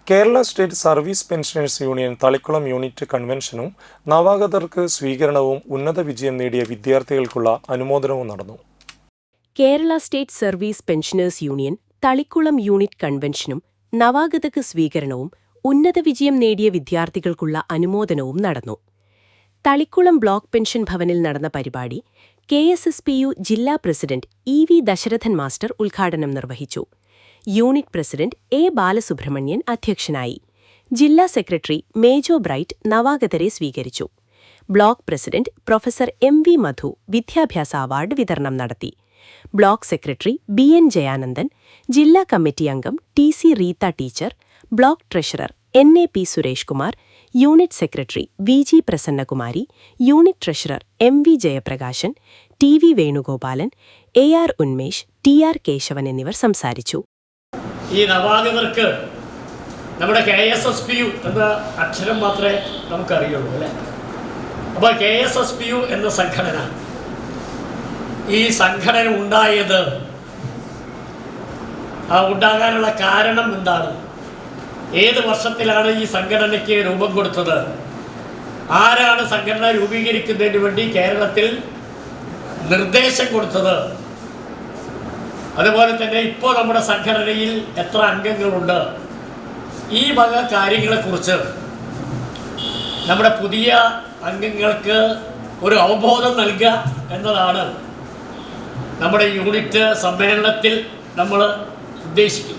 Kerala state service pensioners union Thalikkulam unit കൺവെൻഷനും നവാഗതർക്ക് സ്വീകരണവും ഉന്നത വിജയം നേടിയ വിദ്യാർത്ഥികൾക്കുള്ള അനുമോദനവും നടന്നു. Kerala state service pensioners union Thalikkulam unit കൺവെൻഷനും നവാഗതക്ക് സ്വീകരണവും ഉന്നത വിജയം നേടിയ വിദ്യാർത്ഥികൾക്കുള്ള അനുമോദനവും നടന്നു. തളിക്കുളം ബ്ലോക്ക് പെൻഷൻ ഭവനിൽ നടന്ന പരിപാടി KSSPU ജില്ലാ പ്രസിഡന്റ് EV ദശരഥൻ മാസ്റ്റർ ഉദ്ഘാടനം നിർവഹിച്ചു. യൂണിറ്റ് പ്രസിഡന്റ് A ബാലസുബ്രഹ്മണ്യൻ അധ്യക്ഷനായി. ജില്ലാ സെക്രട്ടറി മേജോ ബ്രൈറ്റ് നവാഗതരെ സ്വീകരിച്ചു. ബ്ലോക്ക് പ്രസിഡന്റ് പ്രൊഫസർ MV മധു വിദ്യാഭ്യാസ അവാർഡ് വിതരണം നടത്തി. ബ്ലോക്ക് സെക്രട്ടറി BN ജയാനന്ദൻ, ജില്ലാ കമ്മിറ്റി അംഗം TC Reetha teacher, block treasurer NAP Suresh Kumar, unit secretary VG Prasannakumari, unit treasurer MV Jayaprakashan, TV Venugopalan, AR Unmesh, TR Keshavan എന്നിവർ സംസാരിച്ചു. ഈ നവാഗതർക്ക് നമ്മുടെ KSSPU എന്ന അക്ഷരം മാത്രമേ നമുക്കറിയുള്ളൂ അല്ലേ. അപ്പോൾ KSSPU എന്ന സംഘടന, ഈ സംഘടന ഉണ്ടായത്, ഉണ്ടാകാനുള്ള കാരണം എന്താണ്, ഏത് വർഷത്തിലാണ് ഈ സംഘടനയ്ക്ക് രൂപം കൊടുത്തത്, ആരാണ് സംഘടന രൂപീകരിക്കുന്നതിന് വേണ്ടി കേരളത്തിൽ നിർദ്ദേശം കൊടുത്തത്, അതുപോലെ തന്നെ ഇപ്പോൾ നമ്മുടെ സംഘടനയിൽ എത്ര അംഗങ്ങളുണ്ട്, ഈ വക കാര്യങ്ങളെക്കുറിച്ച് നമ്മുടെ പുതിയ അംഗങ്ങൾക്ക് ഒരു അവബോധം നൽകുക എന്നതാണ് നമ്മുടെ യൂണിറ്റ് സമ്മേളനത്തിൽ നമ്മൾ ഉദ്ദേശിക്കുന്നത്.